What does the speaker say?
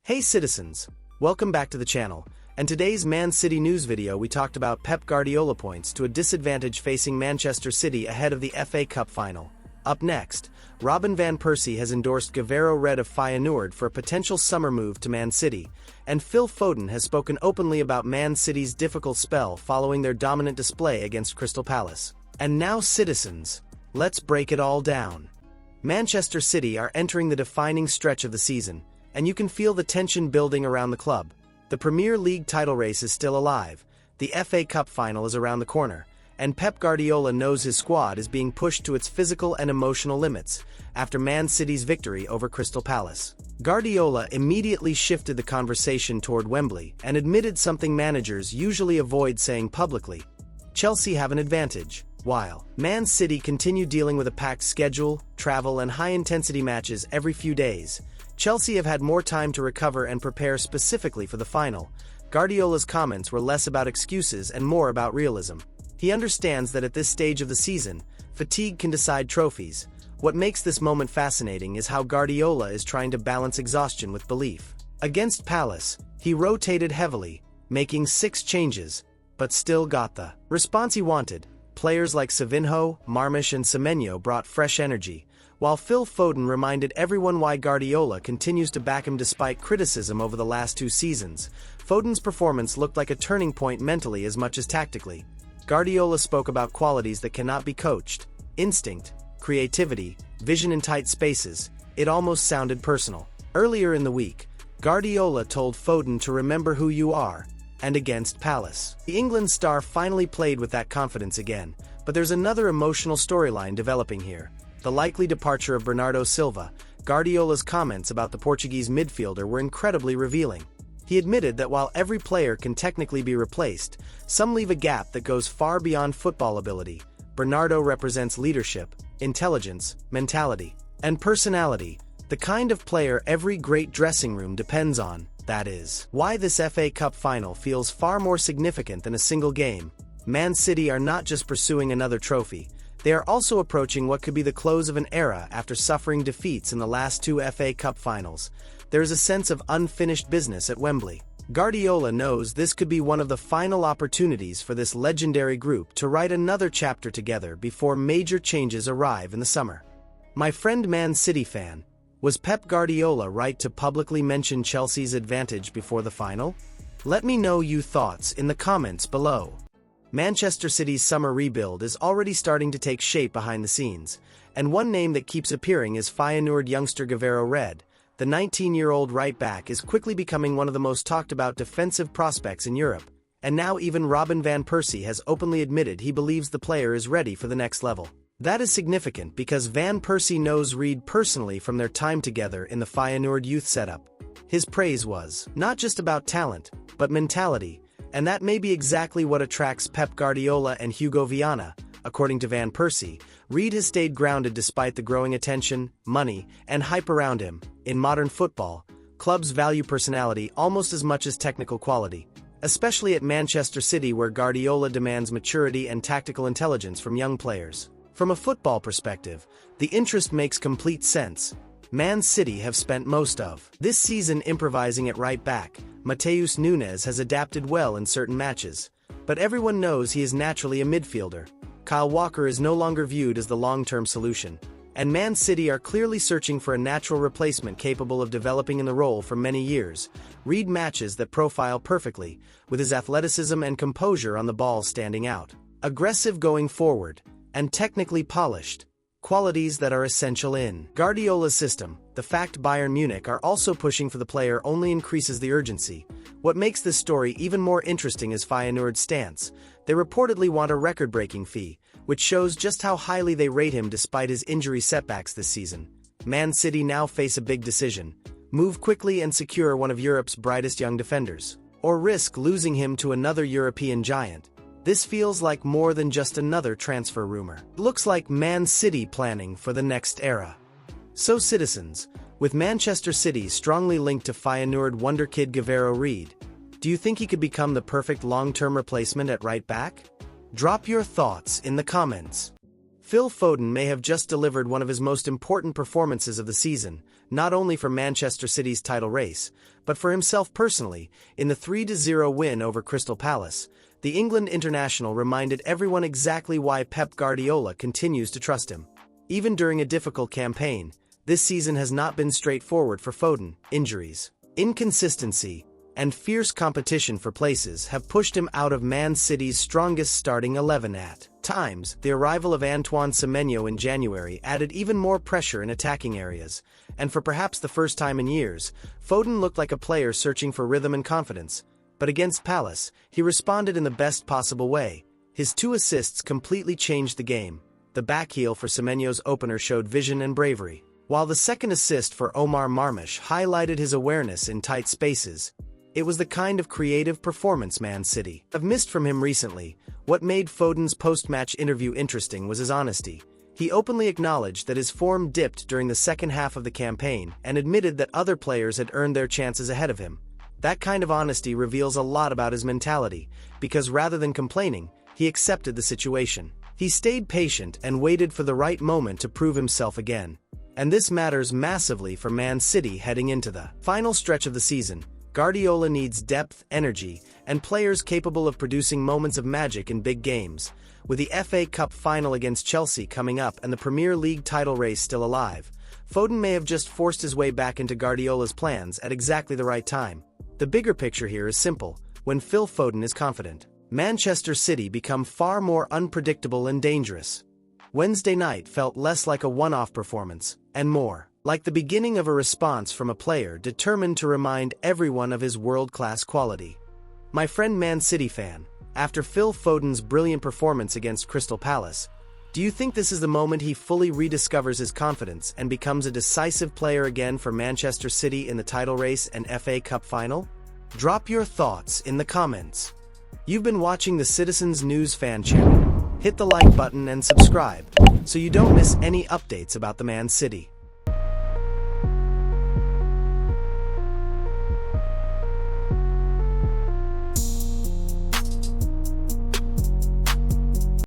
Hey citizens, welcome back to the channel, and today's Man City news video we talked about Pep Guardiola points to a disadvantage facing Manchester City ahead of the FA Cup final. Up next, Robin van Persie has endorsed Guardiola Red of Feyenoord for a potential summer move to Man City, and Phil Foden has spoken openly about Man City's difficult spell following their dominant display against Crystal Palace. And now citizens, let's break it all down. Manchester City are entering the defining stretch of the season, and you can feel the tension building around the club. The Premier League title race is still alive, the FA Cup final is around the corner, and Pep Guardiola knows his squad is being pushed to its physical and emotional limits after Man City's victory over Crystal Palace. Guardiola immediately shifted the conversation toward Wembley and admitted something managers usually avoid saying publicly: Chelsea have an advantage. While Man City continue dealing with a packed schedule, travel and high-intensity matches every few days, Chelsea have had more time to recover and prepare specifically for the final. Guardiola's comments were less about excuses and more about realism. He understands that at this stage of the season, fatigue can decide trophies. What makes this moment fascinating is how Guardiola is trying to balance exhaustion with belief. Against Palace, he rotated heavily, making 6 changes, but still got the response he wanted. Players like Savinho, Marmish and Semenyo brought fresh energy, while Phil Foden reminded everyone why Guardiola continues to back him despite criticism over the last 2 seasons. Foden's performance looked like a turning point mentally as much as tactically. Guardiola spoke about qualities that cannot be coached: instinct, creativity, vision in tight spaces. It almost sounded personal. Earlier in the week, Guardiola told Foden to remember who you are, and against Palace, the England star finally played with that confidence again. But there's another emotional storyline developing here: the likely departure of Bernardo Silva. Guardiola's comments about the Portuguese midfielder were incredibly revealing. He admitted that while every player can technically be replaced, some leave a gap that goes far beyond football ability. Bernardo represents leadership, intelligence, mentality, and personality, the kind of player every great dressing room depends on. That is why this FA Cup final feels far more significant than a single game. Man City are not just pursuing another trophy, they are also approaching what could be the close of an era after suffering defeats in the last 2 FA Cup finals. There is a sense of unfinished business at Wembley. Guardiola knows this could be one of the final opportunities for this legendary group to write another chapter together before major changes arrive in the summer. My friend Man City fan, was Pep Guardiola right to publicly mention Chelsea's advantage before the final? Let me know your thoughts in the comments below. Manchester City's summer rebuild is already starting to take shape behind the scenes, and one name that keeps appearing is Feyenoord youngster Guardiola Red. The 19-year-old right-back is quickly becoming one of the most talked-about defensive prospects in Europe, and now even Robin van Persie has openly admitted he believes the player is ready for the next level. That is significant because Van Persie knows Reed personally from their time together in the Feyenoord youth setup. His praise was not just about talent, but mentality, and that may be exactly what attracts Pep Guardiola and Hugo Viana. According to Van Persie, Reed has stayed grounded despite the growing attention, money, and hype around him. In modern football, clubs value personality almost as much as technical quality, especially at Manchester City, where Guardiola demands maturity and tactical intelligence from young players. From a football perspective, the interest makes complete sense. Man City have spent most of this season improvising at right back. Matheus Nunes has adapted well in certain matches, but everyone knows he is naturally a midfielder. Kyle Walker is no longer viewed as the long-term solution, and Man City are clearly searching for a natural replacement capable of developing in the role for many years. Reed matches that profile perfectly, with his athleticism and composure on the ball standing out. Aggressive going forward, and technically polished, qualities that are essential in Guardiola's system. The fact Bayern Munich are also pushing for the player only increases the urgency. What makes this story even more interesting is Feyenoord's stance. They reportedly want a record-breaking fee, which shows just how highly they rate him despite his injury setbacks this season. Man City now face a big decision: move quickly and secure one of Europe's brightest young defenders, or risk losing him to another European giant. This feels like more than just another transfer rumor. It looks like Man City planning for the next era. So citizens, with Manchester City strongly linked to Feyenoord wonderkid Guardiola Reed, do you think he could become the perfect long-term replacement at right back? Drop your thoughts in the comments. Phil Foden may have just delivered one of his most important performances of the season, not only for Manchester City's title race, but for himself personally. In the 3-0 win over Crystal Palace, the England international reminded everyone exactly why Pep Guardiola continues to trust him. Even during a difficult campaign, this season has not been straightforward for Foden. Injuries, inconsistency, and fierce competition for places have pushed him out of Man City's strongest starting 11 at times. The arrival of Antoine Semenyo in January added even more pressure in attacking areas, and for perhaps the first time in years, Foden looked like a player searching for rhythm and confidence. But against Palace, he responded in the best possible way. His 2 assists completely changed the game. The backheel for Semenyo's opener showed vision and bravery, while the second assist for Omar Marmush highlighted his awareness in tight spaces. It was the kind of creative performance Man City have missed from him recently. What made Foden's post-match interview interesting was his honesty. He openly acknowledged that his form dipped during the second half of the campaign and admitted that other players had earned their chances ahead of him. That kind of honesty reveals a lot about his mentality, because rather than complaining, he accepted the situation. He stayed patient and waited for the right moment to prove himself again. And this matters massively for Man City heading into the final stretch of the season. Guardiola needs depth, energy, and players capable of producing moments of magic in big games. With the FA Cup final against Chelsea coming up and the Premier League title race still alive, Foden may have just forced his way back into Guardiola's plans at exactly the right time. The bigger picture here is simple. When Phil Foden is confident, Manchester City become far more unpredictable and dangerous. Wednesday night felt less like a one-off performance, and more like the beginning of a response from a player determined to remind everyone of his world-class quality. My friend Man City fan, after Phil Foden's brilliant performance against Crystal Palace, do you think this is the moment he fully rediscovers his confidence and becomes a decisive player again for Manchester City in the title race and FA Cup final? Drop your thoughts in the comments. You've been watching the Citizens News fan channel. Hit the like button and subscribe so you don't miss any updates about the Man City.